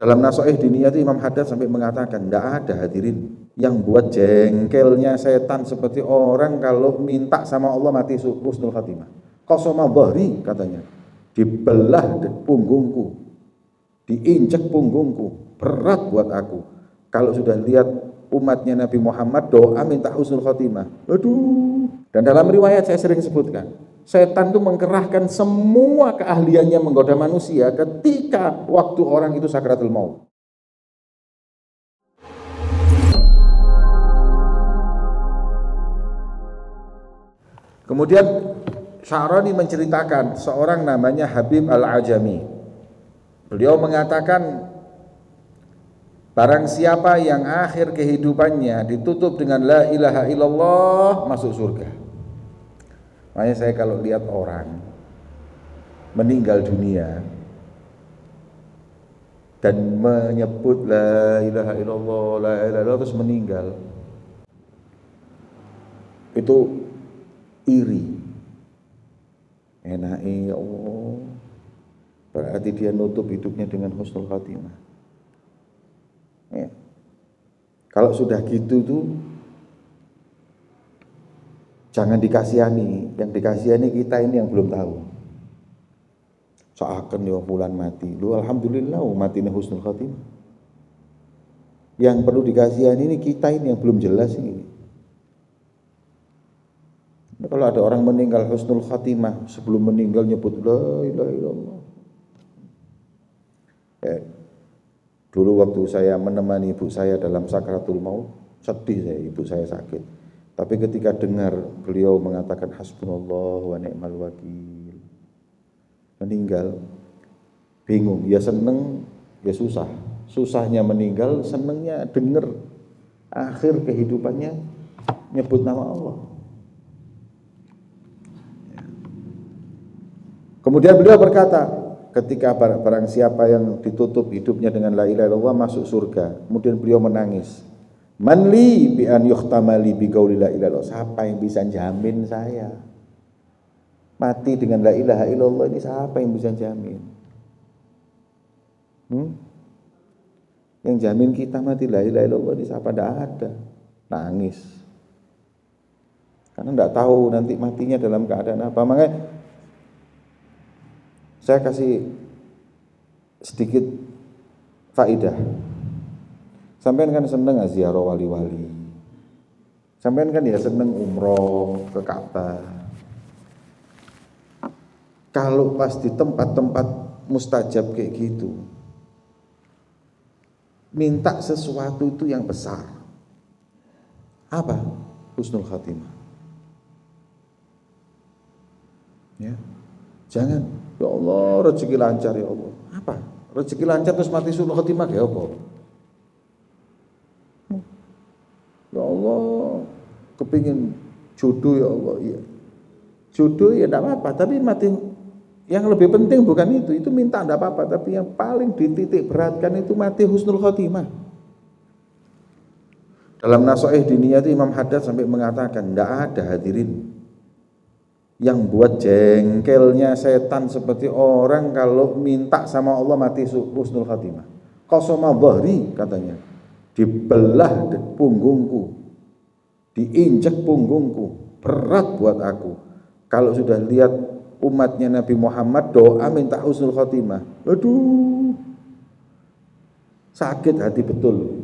Dalam Nasoih Diniyah itu Imam Haddad sampai mengatakan, tidak ada hadirin yang buat jengkelnya setan seperti orang kalau minta sama Allah mati husnul khatimah. Qasama dhahri katanya, dibelah punggungku, diinjek punggungku, berat buat aku. Kalau sudah lihat umatnya Nabi Muhammad doa minta husnul khatimah. Aduh. Dan dalam riwayat saya sering sebutkan, setan itu mengkerahkan semua keahliannya menggoda manusia ketika waktu orang itu sakratul maut. Kemudian Sya'rani menceritakan seorang namanya Habib Al-Ajami. Beliau mengatakan, barang siapa yang akhir kehidupannya ditutup dengan la ilaha illallah masuk surga. Makanya saya kalau lihat orang meninggal dunia dan menyebut la ilaha illallah, la ilaha illallah terus meninggal, itu iri. Enaknya ya Allah, berarti dia nutup hidupnya dengan husnul khatimah. Ya. Kalau sudah gitu tuh jangan dikasihani, yang dikasihani kita ini yang belum tahu. Seakan ya fulan mati, lu alhamdulillah mati ini husnul khatimah. Yang perlu dikasihani ini kita ini yang belum jelas ini. Nah, kalau ada orang meninggal husnul khatimah sebelum meninggal nyebut la ilaha illallah. Dulu waktu saya menemani ibu saya dalam sakratul maut, sedih saya, ibu saya sakit. Tapi ketika dengar beliau mengatakan hasbunallah wa ni'mal wakil, meninggal, bingung, ya seneng, ya susah. Susahnya meninggal, senengnya dengar akhir kehidupannya nyebut nama Allah. Kemudian beliau berkata, ketika barang siapa yang ditutup hidupnya dengan la ilaha illallah masuk surga. Kemudian beliau menangis. Manli bi an yuhtamali bi qauli la ilaha illallah. Siapa yang bisa jamin saya mati dengan la ilaha illallah ini, siapa yang bisa jamin? Yang jamin kita mati la ilaha illallah ini siapa? Tidak ada. Nangis. Karena tidak tahu nanti matinya dalam keadaan apa. Makanya saya kasih sedikit faidah. Sampean kan seneng ziarah wali-wali. Sampean kan ya seneng umroh ke Ka'bah. Kalau pas di tempat-tempat mustajab kayak gitu, minta sesuatu itu yang besar. Apa? Husnul khatimah. Ya. Jangan, ya Allah rezeki lancar ya Allah. Apa? Rezeki lancar terus mati husnul khatimah kayak apa? Ya Allah, kepingin jodoh ya Allah, iya. Jodoh ya tidak apa-apa, tapi mati yang lebih penting bukan itu minta tidak apa-apa, tapi yang paling dititik beratkan itu mati husnul khatimah. Dalam Nasoih Diniyah itu Imam Haddad sampai mengatakan, tidak ada hadirin yang buat jengkelnya setan seperti orang kalau minta sama Allah mati husnul khatimah. Qasama dhahri katanya, dibelah punggungku, diinjek punggungku, berat buat aku. Kalau sudah lihat umatnya Nabi Muhammad doa minta husnul khatimah, aduh, sakit hati betul.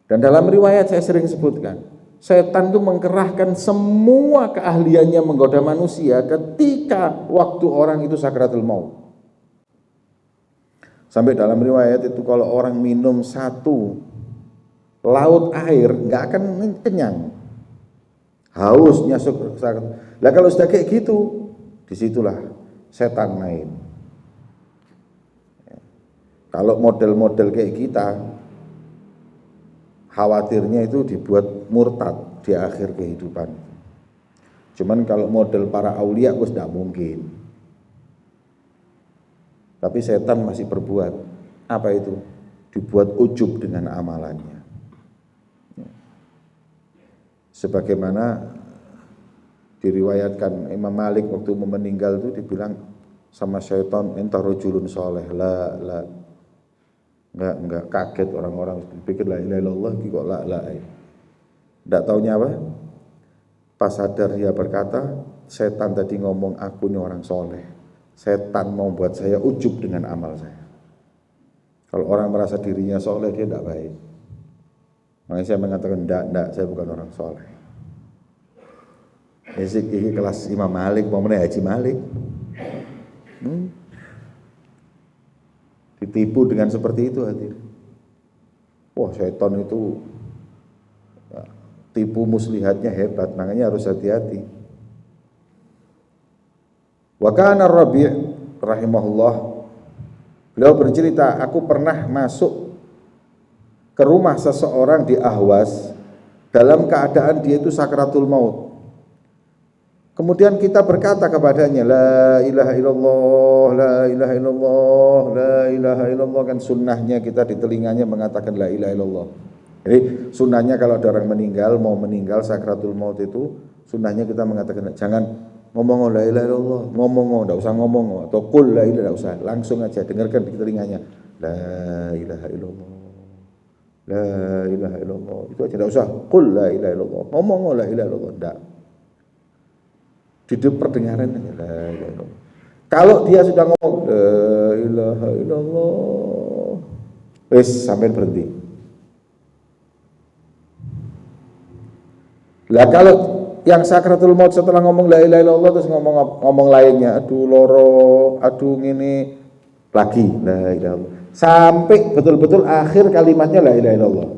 Dan dalam riwayat saya sering sebutkan, setan itu mengkerahkan semua keahliannya menggoda manusia ketika waktu orang itu sakratul maut. Sampai dalam riwayat itu kalau orang minum satu laut air nggak akan kenyang, hausnya sakit. Lah kalau sudah kayak gitu, disitulah setan main. Kalau model-model kayak kita, khawatirnya itu dibuat murtad di akhir kehidupan. Cuman kalau model para aulia itu tidak mungkin. Tapi setan masih berbuat. Apa itu? Dibuat ujub dengan amalannya. Sebagaimana diriwayatkan Imam Malik waktu meninggal itu dibilang sama syaitan, enta rajulun soleh, la Enggak kaget orang-orang pikir la ilaha illallah kok la. Enggak taunya apa? Pas sadar dia berkata, setan tadi ngomong aku ini orang soleh. Setan mau buat saya ujub dengan amal saya. Kalau orang merasa dirinya soleh, dia tidak baik. Makanya saya mengatakan, enggak, saya bukan orang soleh. Ini kelas Imam Malik, mau menaik Haji Malik. Ditipu dengan seperti itu hadir. Wah, setan itu ya, tipu muslihatnya hebat, makanya harus hati-hati. Wa kana Rabi' rahimahullah, beliau bercerita, aku pernah masuk ke rumah seseorang di Ahwas dalam keadaan dia itu sakratul maut. Kemudian kita berkata kepadanya, la ilaha illallah, la ilaha illallah, la ilaha illallah. Kan sunnahnya kita di telinganya mengatakan la ilaha illallah. Jadi sunnahnya kalau ada orang meninggal, mau meninggal sakratul maut itu, sunnahnya kita mengatakan, jangan ngomong la ilaha illallah, ngomong, enggak usah ngomong, atau qul la ilaha, enggak usah, langsung aja dengarkan di telinganya, la ilaha illallah, la ilaha illallah. Itu aja, enggak usah qul la ilaha illallah, ngomong la ilaha illallah, enggak. Di perdengaran aja la ilaha illallah. Kalau dia sudah ngomong la ilaha illallah, wis sampai berhenti. Lah kalau yang sakratul maut setelah ngomong la ilaha illallah terus ngomong lainnya, aduh loro, aduh ngene, lagi la ilaha illallah. Sampai betul-betul akhir kalimatnya la ilaha illallah.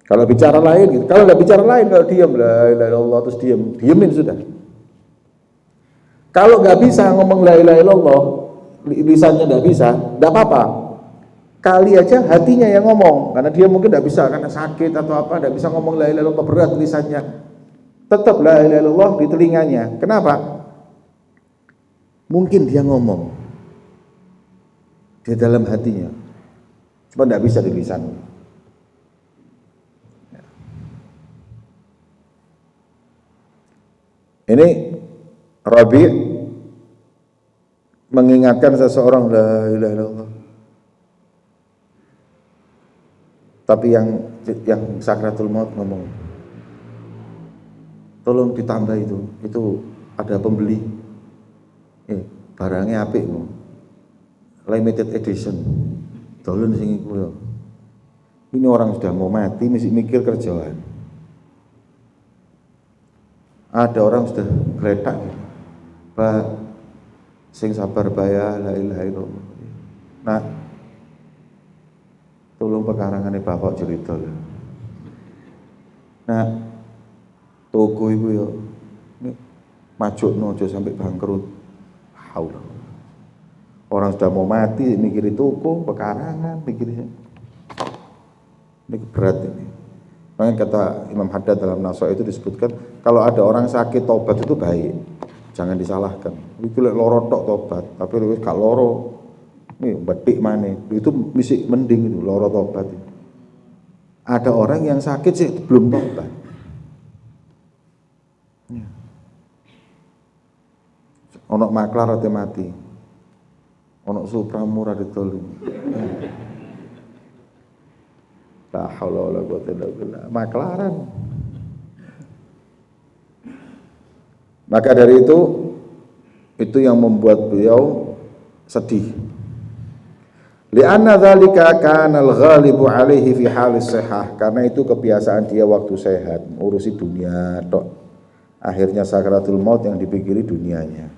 Kalau bicara lain gitu. Kalau enggak bicara lain, kalau diam la ilaha illallah terus diamin sudah. Kalau nggak bisa ngomong la ilaha illallah, lisannya nggak bisa, nggak apa-apa. Kali aja hatinya yang ngomong, karena dia mungkin nggak bisa karena sakit atau apa, nggak bisa ngomong la ilaha illallah, berat lisannya. Tetap la ilaha illallah di telinganya. Kenapa? Mungkin dia ngomong di dalam hatinya, cuma nggak bisa di lisan. Ini Rabi' mengingatkan seseorang la ilaha illallah. Tapi yang sakratul maut ngomong, tolong ditambah itu ada pembeli. Barangnya apik no. Limited edition. Tolong sing iku ya. Ini orang sudah mau mati mesti mikir kerjaan. Ada orang sudah geletak gitu. Pak, sing sabar bayar la ilaha illallah. Nah, tolong pekarangane bapak cerita lah. Nah, toko iku yo majukno aja sampai bangkrut. Haula. Orang sudah mau mati mikirin toko, pekarangan, mikirin. Ini berat ini. Makanya kata Imam Haddad dalam Naso itu disebutkan, kalau ada orang sakit tobat itu baik, jangan disalahkan. Itu loro tok tobat, tapi wis gak loro, nih betik maneh, itu mesti mending itu loro tobat. Ada orang yang sakit sih belum tobat. Ono maklar ate mati, ono supramur ate tolong. La haula wala quwwata illa billah. Maklaran. Maka dari itu yang membuat beliau sedih. Li'anna dzalika kana al-ghalibu alaihi fi halis sihah. Karena itu kebiasaan dia waktu sehat, urusi dunia tok. Akhirnya sakratul maut yang dipikiri dunianya.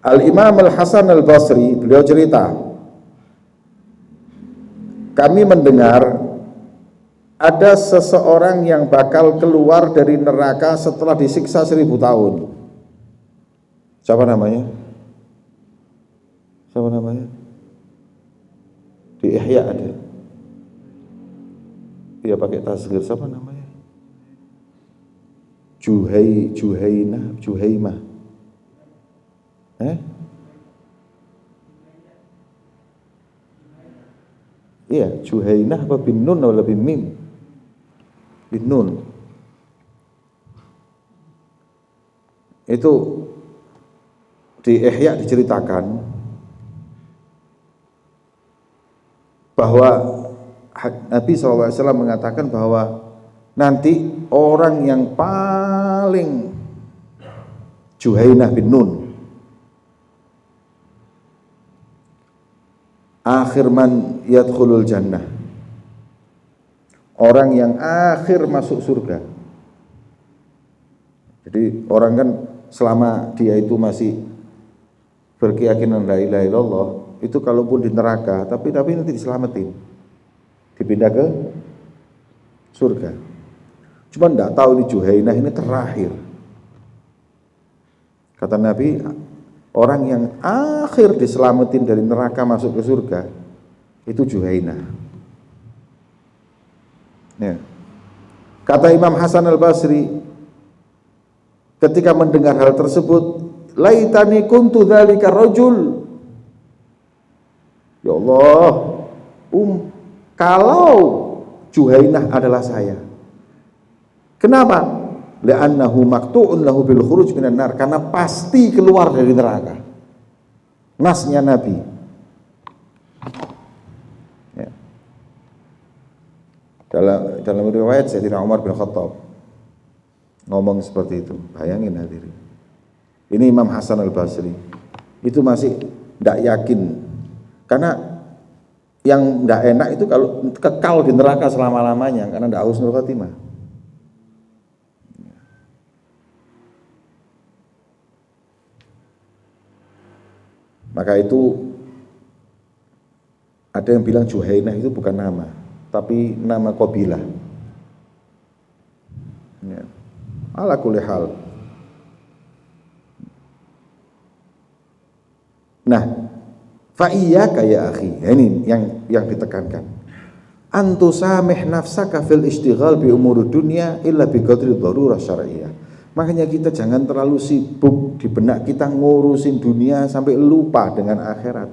Al-Imam Al-Hasan Al-Basri beliau cerita, kami mendengar ada seseorang yang bakal keluar dari neraka setelah disiksa 1000 tahun. Siapa namanya? Siapa namanya? Di Ihya ada. Dia pakai tasghir, siapa namanya? Juhaimah. Iya, Juhainah apa bin Nun atau bin Mim? Bin Nun. Itu di Ihya diceritakan bahwa Nabi SAW mengatakan bahwa nanti orang yang paling Juhainah bin Nun, akhir man yadkhulul jannah, orang yang akhir masuk surga. Jadi orang kan selama dia itu masih berkeyakinan la ilaha illallah, itu kalaupun di neraka tapi nanti diselamatin, dipindah ke surga. Cuma enggak tahu ini Juhainah ini terakhir. Kata Nabi, orang yang akhir diselamatin dari neraka masuk ke surga itu Juhainah. Ya. Kata Imam Hasan Al-Basri ketika mendengar hal tersebut, laitani kuntu dzalika rajul. Ya Allah, kalau Juhainah adalah saya. Kenapa? Li'annahu maqtu'un lahu bil khuruj minan nar, karena pasti keluar dari neraka. Nasnya Nabi. Ya. Dalam riwayat Sayyidina Umar bin Khattab ngomong seperti itu. Bayangin hadirin. Ini Imam Hasan Al-Basri. Itu masih tidak yakin. Karena yang tidak enak itu kalau kekal di neraka selama-lamanya, karena tidak husnul khotimah. Maka itu ada yang bilang Juhainah itu bukan nama, tapi nama qabilah. Ya. Ala kulli hal. Nah, fa iyyaka ya akhi. Ini yang ditekankan. Antusamih nafsaka fil ishtighal bi umuri dunya illa bi qadri dharurah syar'iyyah. Makanya kita jangan terlalu sibuk di benak kita ngurusin dunia sampai lupa dengan akhirat.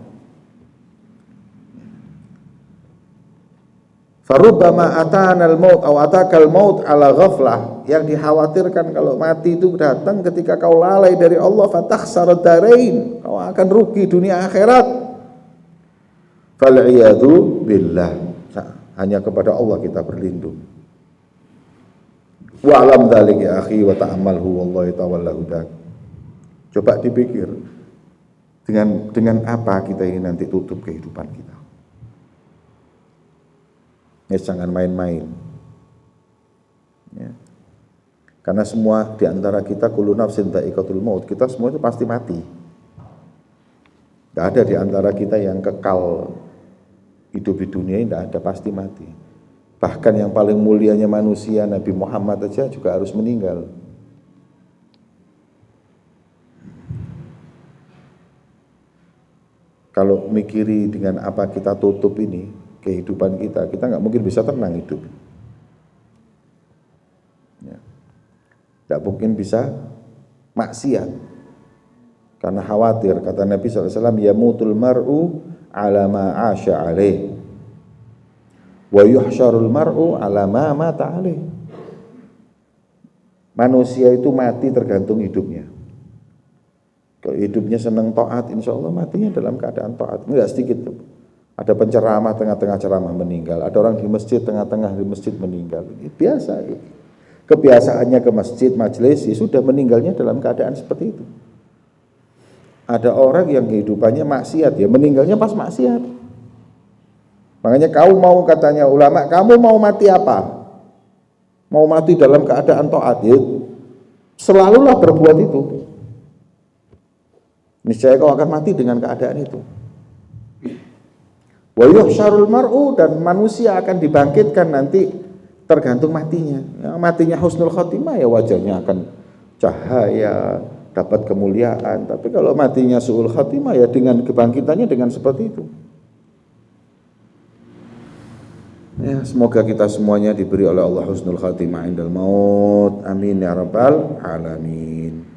Farubbama atana al-maut aw atakal maut ala ghaflah, yang dikhawatirkan kalau mati itu datang ketika kau lalai dari Allah, fatakhsar darain, kau akan rugi dunia akhirat. Fal iyadu billah, hanya kepada Allah kita berlindung. Wa alam dzalik ya akhi wa ta'ammalhu wallahi tawalla hudak. Coba dipikir dengan apa kita ini nanti tutup kehidupan kita. Ya, jangan main-main. Ya. Karena semua di antara kita kullu nafsin dha'iqatul maut, kita semua itu pasti mati. Tidak ada di antara kita yang kekal hidup di dunia ini, tidak ada, pasti mati. Bahkan yang paling mulianya manusia Nabi Muhammad aja juga harus meninggal. Kalau mikiri dengan apa kita tutup ini kehidupan kita nggak mungkin bisa tenang hidup. Ya. Nggak mungkin bisa maksiat. Karena khawatir, kata Nabi SAW, yamutul mar'u ala ma 'asha alaih. Wa yuhsyarul mar'u ala ma mata alaih. Manusia itu mati tergantung hidupnya. Kalau hidupnya senang taat, insya Allah matinya dalam keadaan taat. Enggak sedikit. Ada penceramah tengah-tengah ceramah meninggal. Ada orang di masjid tengah-tengah di masjid meninggal. Biasa. Kebiasaannya ke masjid, majelis, ya sudah meninggalnya dalam keadaan seperti itu. Ada orang yang kehidupannya maksiat, ya meninggalnya pas maksiat. Makanya kau mau, katanya ulama, kamu mau mati apa? Mau mati dalam keadaan taat, ya selalulah berbuat itu. Niscaya kau akan mati dengan keadaan itu. Wa yuhsyarul mar'u, dan manusia akan dibangkitkan nanti tergantung matinya. Yang matinya husnul khotimah ya wajahnya akan cahaya, dapat kemuliaan. Tapi kalau matinya su'ul khotimah ya dengan kebangkitannya dengan seperti itu. Ya, semoga kita semuanya diberi oleh Allah husnul khatimah indal maut. Amin ya rabbal alamin.